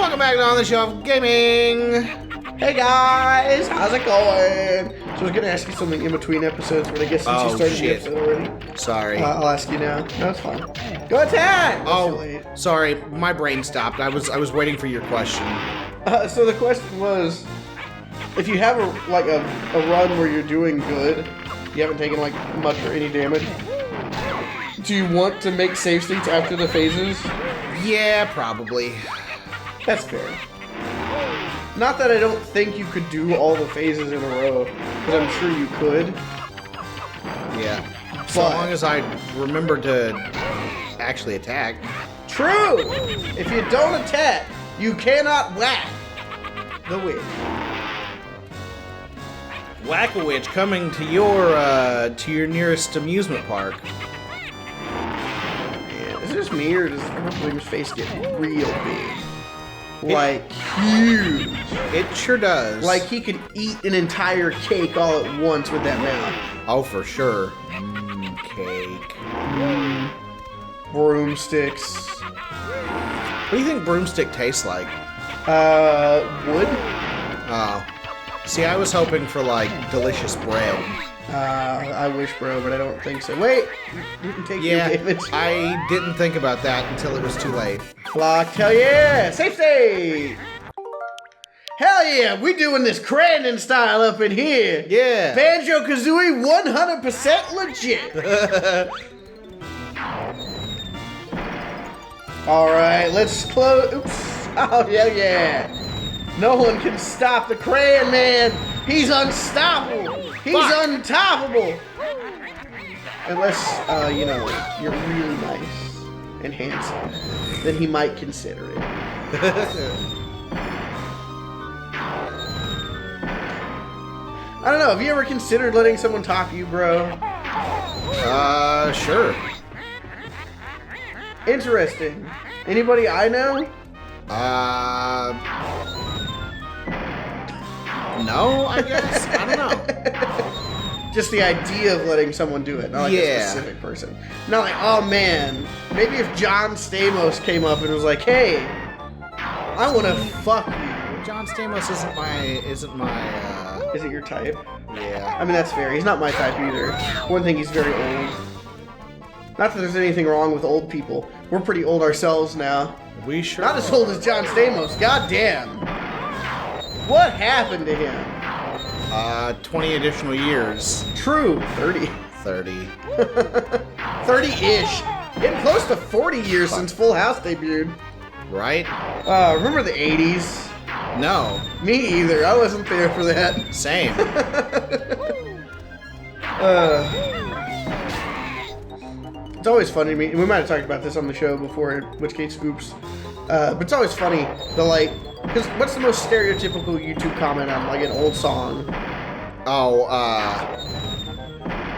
Welcome back to On the Shelf Gaming. Hey guys, how's it going? So I was gonna ask you something in between episodes, but I guess since you started the episode already. Sorry. I'll ask you now. No, it's fine. Go attack! Oh, sorry, my brain stopped. I was waiting for your question. So the question was, if you have a run where you're doing good, you haven't taken like much or any damage, do you want to make save states after the phases? Yeah, probably. That's fair. Not that I don't think you could do all the phases in a row, because I'm sure you could. Yeah. So long as I remember to actually attack. True! If you don't attack, you cannot whack the witch. Whack-a-witch coming to your nearest amusement park. Man, is it just me, or does William's face get real big? Like, huge. It sure does. Like, he could eat an entire cake all at once with that mouth. Oh, for sure. Cake. Broomsticks. What do you think broomstick tastes like? Wood? Oh. See, I was hoping for, like, delicious bread. I wish, bro, but I don't think so. Wait! You can take your damage. I didn't think about that until it was too late. Locked, hell yeah! Safe state! Hell yeah! We doing this CRANDON style up in here! Yeah! Banjo-Kazooie 100% legit! Alright, let's close. Oops! Oh, yeah! No one can stop the Cran Man! He's unstoppable! He's untoppable! Unless, you know, you're really nice and handsome. Then he might consider it. I don't know, have you ever considered letting someone top you, bro? Sure. Interesting. Anybody I know? No, I guess. I don't know. Just the idea of letting someone do it, not like a specific person. Not like, oh man, maybe if John Stamos came up and was like, hey, I want to fuck you. John Stamos isn't my, Is it your type? Yeah. I mean, that's fair. He's not my type either. One thing, he's very old. Not that there's anything wrong with old people. We're pretty old ourselves now. We sure Not as old as John Stamos. God damn. What happened to him? 20 additional years. True. 30. 30. 30-ish. Getting close to 40 years since Full House debuted. Right? Remember the 80s? No. Me either. I wasn't there for that. Same. It's always funny to me. We might have talked about this on the show before, in which case, oops. But it's always funny, because what's the most stereotypical YouTube comment on, like, an old song? Oh,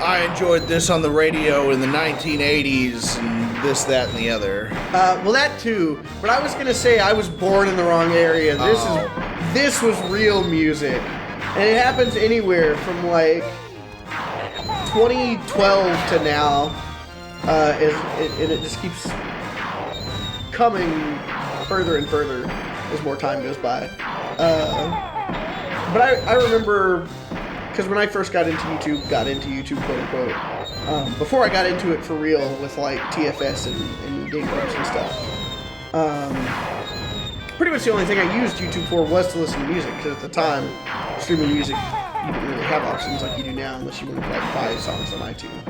I enjoyed this on the radio in the 1980s, and this, that, and the other. Well, that too. But I was gonna say I was born in the wrong area. This was real music, and it happens anywhere from like 2012 to now, and it just keeps coming further and further as more time goes by. But I remember, because when I first got into YouTube, quote unquote, before I got into it for real with like TFS and game groups and stuff, pretty much the only thing I used YouTube for was to listen to music, because at the time, streaming music, you didn't really have options like you do now unless you wanted to like buy songs on iTunes.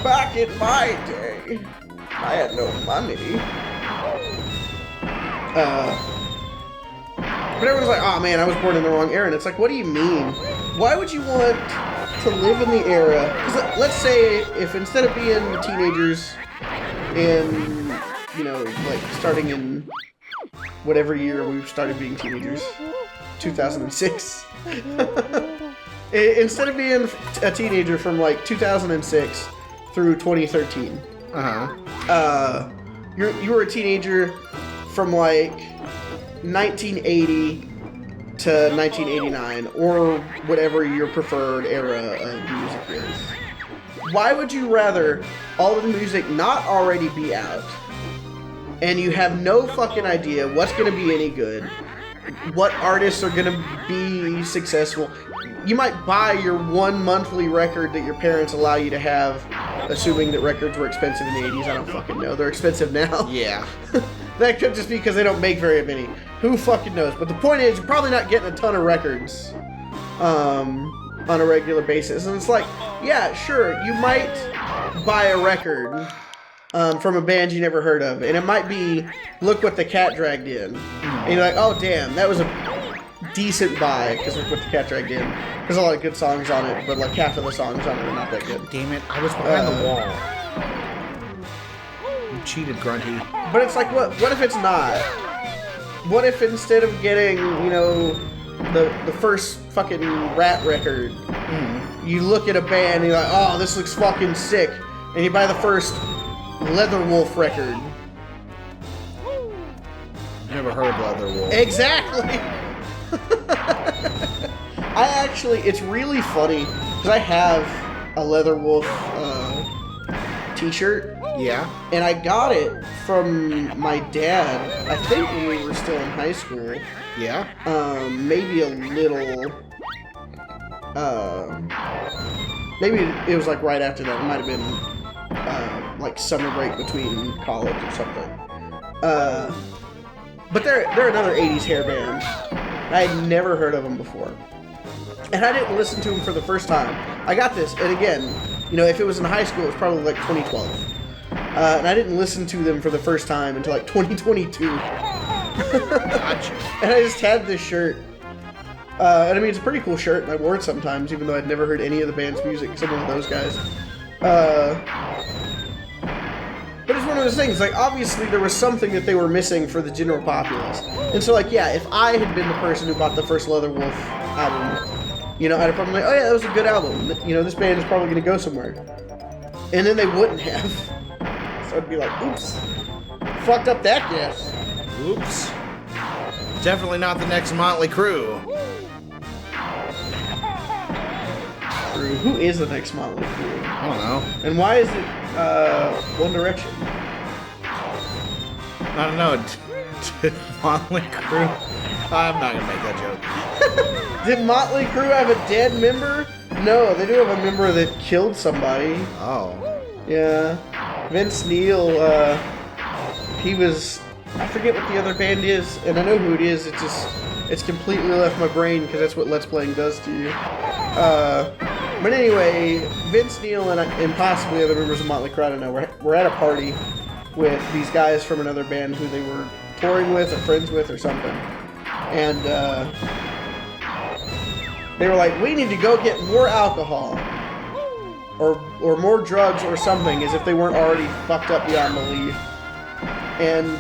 Back in my day, I had no money. But everyone's like, oh man, I was born in the wrong era. And it's like, what do you mean? Why would you want to live in the era? Because let's say if instead of being teenagers in, you know, like starting in whatever year we started being teenagers, 2006. Instead of being a teenager from like 2006 through 2013. You were a teenager from like 1980 to 1989, or whatever your preferred era of music is. Why would you rather all of the music not already be out and you have no fucking idea what's going to be any good, what artists are going to be successful. You might buy your one monthly record that your parents allow you to have, assuming that records were expensive in the 80s. I don't fucking know. They're expensive now. Yeah. That could just be because they don't make very many. Who fucking knows? But the point is, you're probably not getting a ton of records on a regular basis. And it's like, yeah, sure, you might buy a record from a band you never heard of. And it might be, Look What the Cat Dragged In. And you're like, oh, damn, that was a decent buy, because Look What the Cat Dragged In. There's a lot of good songs on it, but like half of the songs on it are not that good. Damn it, I was behind the wall. You cheated, Grunty. But it's like, what if it's not? What if instead of getting, you know, the first fucking Rat record, you look at a band and you're like, oh, this looks fucking sick, and you buy the first Leatherwolf record. Never heard of Leatherwolf. Exactly! It's really funny, because I have a Leatherwolf t-shirt. Yeah. And I got it from my dad, I think when we were still in high school. Yeah? Maybe a little... maybe it was like right after that. It might have been like summer break between college or something. But they're another 80s hair band. I had never heard of them before. And I didn't listen to them for the first time. I got this, and again, you know, if it was in high school, it was probably like 2012. And I didn't listen to them for the first time until like 2022. Gotcha. And I just had this shirt. And I mean, it's a pretty cool shirt, and I wore it sometimes, even though I'd never heard any of the band's music, except one of those guys. But it's one of those things, like, obviously there was something that they were missing for the general populace. And so, like, yeah, if I had been the person who bought the first Leatherwolf album, you know, I'd have probably been like, oh yeah, that was a good album. You know, this band is probably going to go somewhere. And then they wouldn't have. So I'd be like, oops. Fucked up that guess. Oops. Definitely not the next Motley Crue. Who is the next Motley Crue? I don't know. And why is it One Direction? I don't know. Did Motley Crue... I'm not going to make that joke. Did Motley Crue have a dead member? No, they do have a member that killed somebody. Oh. Yeah. Vince Neil, he was... I forget what the other band is, and I know who it is. It's completely left my brain because that's what Let's Playing does to you. But anyway, Vince Neil and possibly other members of Motley Crue, I don't know, we're at a party with these guys from another band who they were touring with or friends with or something. And they were like, we need to go get more alcohol or more drugs or something, as if they weren't already fucked up beyond belief. And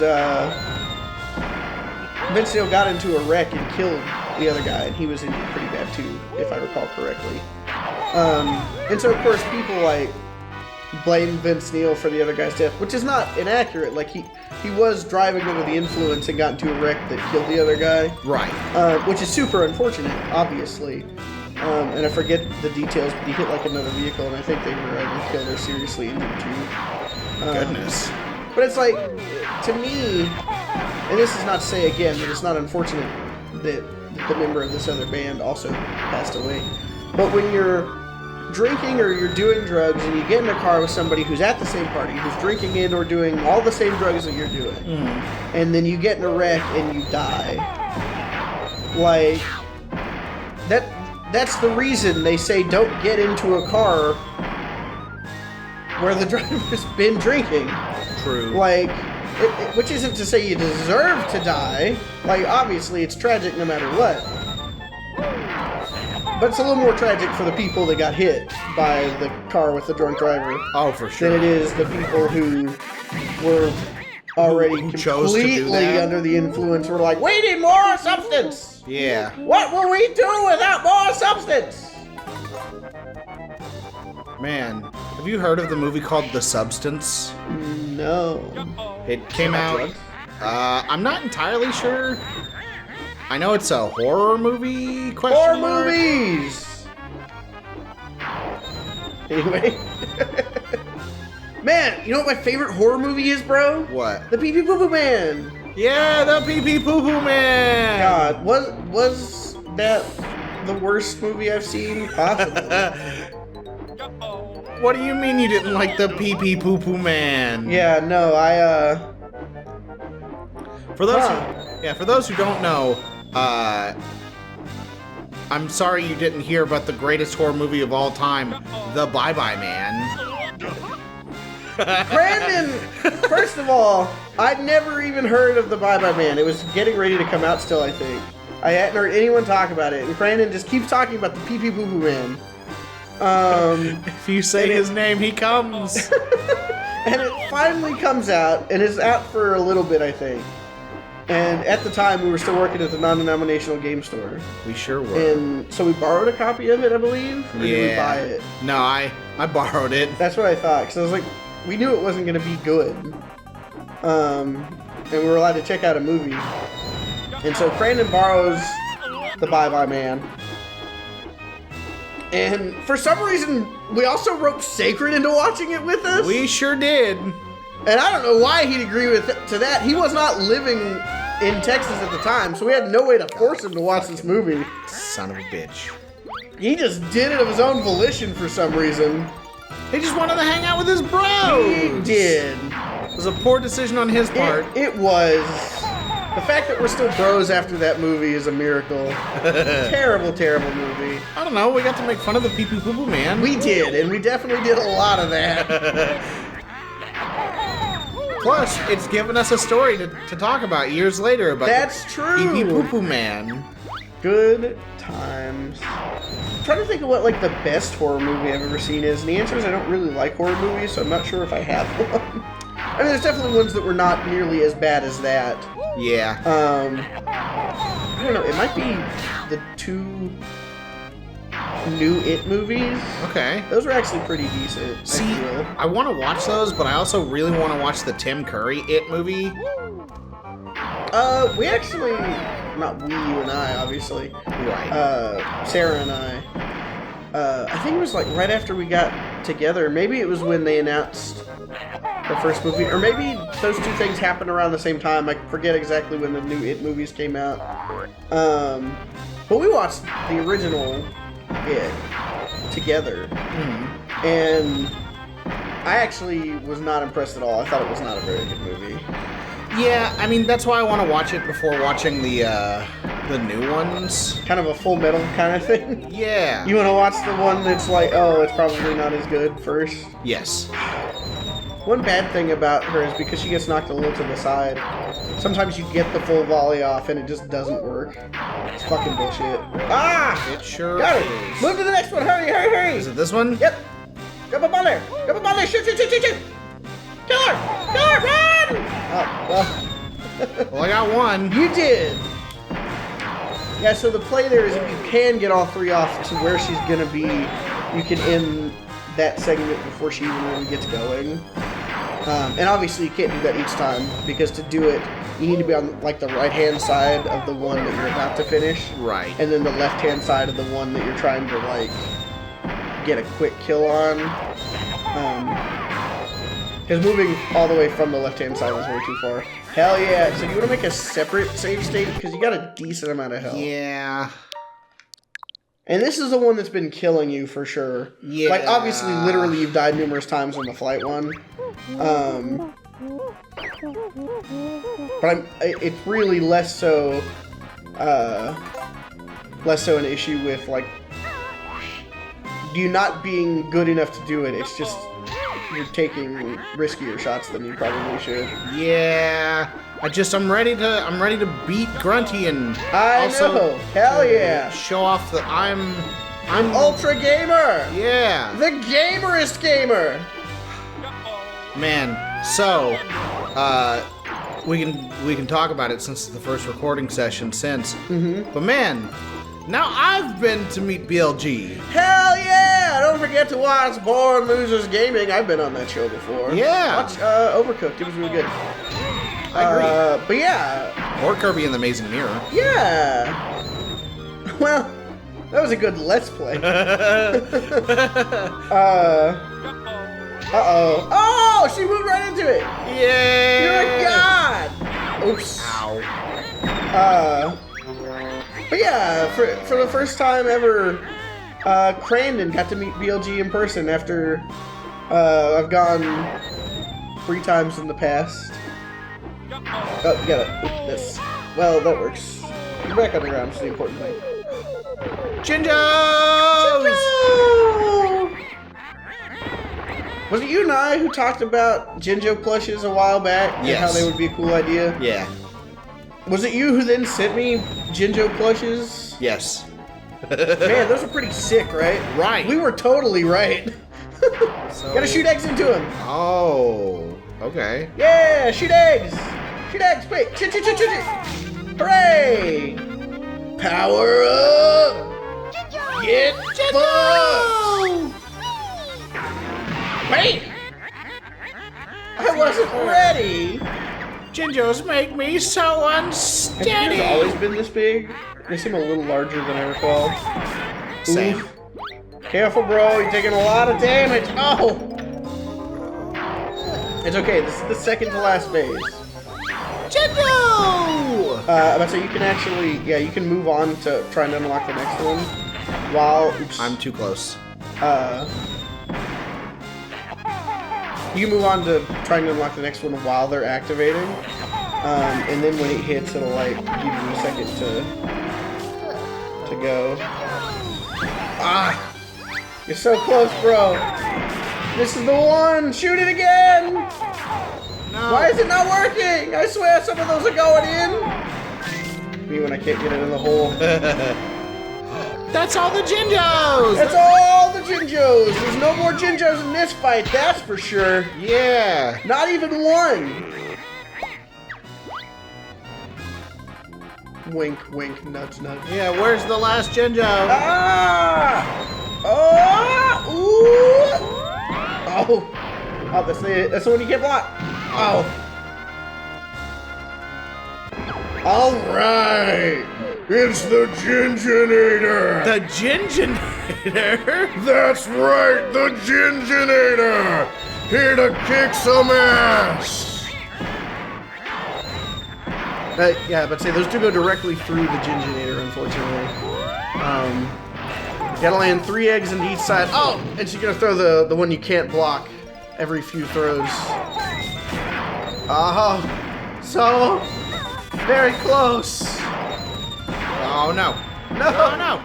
Vince Neil got into a wreck and killed the other guy, and he was injured pretty bad too, if I recall correctly. And so of course people like blame Vince Neil for the other guy's death, which is not inaccurate. Like he was driving under the influence and got into a wreck that killed the other guy. Right. Which is super unfortunate, obviously. And I forget the details, but he hit like another vehicle, and I think they were either killed or seriously injured too. Goodness. But it's like, to me, and this is not to say again that it's not unfortunate that the member of this other band also passed away. But when you're drinking or you're doing drugs and you get in a car with somebody who's at the same party, who's drinking in or doing all the same drugs that you're doing, and then you get in a wreck and you die, like, that's the reason they say don't get into a car where the driver's been drinking. True. Like, which isn't to say you deserve to die. Like, obviously, it's tragic no matter what. But it's a little more tragic for the people that got hit by the car with the drunk driver. Oh, for sure. Than it is the people who were already completely under the influence. Were like, we need more substance! Yeah. What will we do without more substance? Man, have you heard of the movie called The Substance? No. It came out... I'm not entirely sure. I know it's a horror movie, question mark. Movies! Anyway. Man, you know what my favorite horror movie is, bro? What? The Pee Pee Poo Poo Man. Yeah, the Pee Pee Poo Poo Man. God, was that the worst movie I've seen? Possibly. What do you mean you didn't like the Pee Pee Poo Poo Man? Yeah, no, For those who don't know, I'm sorry you didn't hear about the greatest horror movie of all time, The Bye Bye Man. Brandon, first of all, I'd never even heard of The Bye Bye Man. It was getting ready to come out still, I think. I hadn't heard anyone talk about it, and Brandon just keeps talking about the Pee Pee Poo Poo Man. If you say his name, he comes. And it finally comes out, and is out for a little bit, I think. And at the time, we were still working at the non-denominational game store. We sure were. And so we borrowed a copy of it, I believe? Or did we buy it? No, I borrowed it. That's what I thought, because I was like, we knew it wasn't going to be good. And we were allowed to check out a movie. And so Crandon borrows The Bye Bye Man. And for some reason, we also roped Sacred into watching it with us. We sure did. And I don't know why he'd agree to that. He was not living in Texas at the time, so we had no way to force him to watch this movie. Son of a bitch. He just did it of his own volition for some reason. He just wanted to hang out with his bros. He did. It was a poor decision on his part. It was. The fact that we're still bros after that movie is a miracle. Terrible, terrible movie. I don't know. We got to make fun of the Pee Pee Poo Poo Man. We did, and we definitely did a lot of that. Plus, it's given us a story to talk about years later about That's the true. Pee Pee Poo Poo Man. Good times. I'm trying to think of what like the best horror movie I've ever seen is, and the answer is I don't really like horror movies, so I'm not sure if I have one. I mean, there's definitely ones that were not nearly as bad as that. Yeah. I don't know. It might be the 2 new It movies. Okay. Those were actually pretty decent. See, I want to watch those, but I also really want to watch the Tim Curry It movie. We actually, not we, you and I, obviously. Right. Sarah and I think it was like right after we got together. Maybe it was when they announced the first movie, or maybe those two things happened around the same time. I forget exactly when the new It movies came out. But we watched the original It together, and I actually was not impressed at all. I thought it was not a very good movie. Yeah, I mean, that's why I want to watch it before watching the new ones. Kind of a Full Metal kind of thing. Yeah. You want to watch the one that's like, oh, it's probably not as good first? Yes. One bad thing about her is because she gets knocked a little to the side, sometimes you get the full volley off and it just doesn't work. It's fucking bullshit. Ah! It sure Got it! is. Move to the next one! Hurry, hurry, hurry! Is it this one? Yep! Jump up on there! Jump up on there! Shoot, shoot, shoot, shoot, shoot! Kill her! Kill her! Run! Oh, well. Well, I got one. You did! Yeah, so the play there is if you can get all 3 off to where she's gonna be, you can end that segment before she even really gets going. And obviously you can't do that each time, because to do it, you need to be on like the right-hand side of the one that you're about to finish. Right. And then the left-hand side of the one that you're trying to like get a quick kill on. Because moving all the way from the left-hand side was way too far. Hell yeah. So do you want to make a separate save state? Because you got a decent amount of health. Yeah. And this is the one that's been killing you for sure. Yeah. Like, obviously, literally, you've died numerous times on the flight one. But it's really less so an issue with, like, you not being good enough to do it. It's just you're taking riskier shots than you probably should. Yeah. I'm ready to beat Grunty and I know. Hell yeah. Show off that I'm Ultra Gamer. Yeah. The gamerest gamer. Man, so we can talk about it since the first recording session since. But man, now I've been to meet BLG. Hell yeah! Don't forget to watch Born Losers Gaming. I've been on that show before. Yeah. Watch Overcooked. It was really good. I agree. But yeah. Or Kirby and the Amazing Mirror. Yeah. Well, that was a good Let's Play. Uh-oh. Oh, she moved right into it. Yeah. You're a god. Oops. Ow. But yeah, for the first time ever, Crandon got to meet BLG in person after I've gone 3 times in the past. Oh, you gotta this. Well, that works. You're back on the ground, is the important thing. Jinjos! Was it you and I who talked about Jinjo plushes a while back? And Yes. how they would be a cool idea? Yeah. Was it you who then sent me Jinjo plushes? Yes. Man, those are pretty sick, right? Right. We were totally right. So- Gotta shoot eggs into him. Oh. Okay. Yeah, shoot eggs. Shoot eggs, wait. Chit, chit, chit, chit, chit. Hooray! Power up! Get fucked! Wait! I wasn't ready! Jinjos make me so Have unsteady. you always been this big? They seem a little larger than I recall. Same. Oof. Careful, bro. You're taking a lot of damage. Oh! It's okay. This is the second to last phase. Jinjo! I'm about to say you can actually, yeah, you can move on to try and unlock the next one. While, oops. I'm too close. You can move on to trying to unlock the next one while they're activating. And then when it hits, it'll like give you a second to go. Ah! You're so close, bro. This is the one. Shoot it again. No. Why is it not working? I swear some of those are going in. Me when I can't get it in the hole. That's all the Jinjos! That's all the Jinjos. There's no more Jinjos in this fight, that's for sure. Yeah. Not even one. Wink, wink, nudge, nudge. Yeah, where's the last Jinjo? Ah! Oh! Ooh! Oh! Oh, that's the one you can't block. Oh! All right, it's the Gingenator. The Gingenator? That's right, the Gingenator! Here to kick some ass! Yeah, but say those do go directly through the Gingenator, unfortunately. Gotta land 3 eggs into each side. Oh! And she's gonna throw the one you can't block every few throws. Oh, so very close. Oh no. No! Oh no.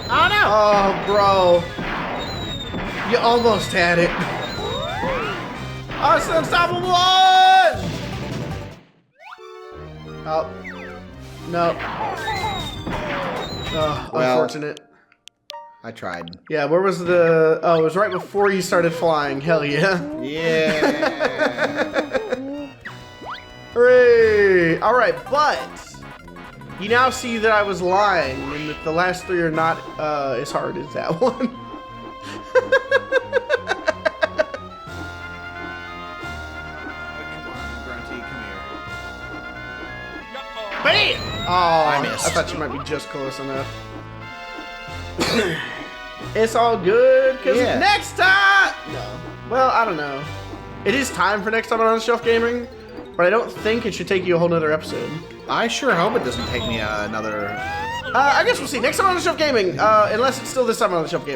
Oh no. Oh, bro. You almost had it. Oh, it's the unstoppable one! Oh. No. Oh, Well. unfortunate. I tried. Yeah, where was the... Oh, it was right before you started flying. Hell yeah. Yeah. Hooray! Alright, but... You now see that I was lying, and that the last 3 are not as hard as that one. Come on, Grunty, come here. Bam! Oh, I missed. I thought you might be just close enough. It's all good, because Yeah. next time... No. Well, I don't know. It is time for next time on Shelf Gaming, but I don't think it should take you a whole nother episode. I sure hope it doesn't take me another... I guess we'll see. Next time on the Shelf Gaming, unless it's still this time on the Shelf Gaming.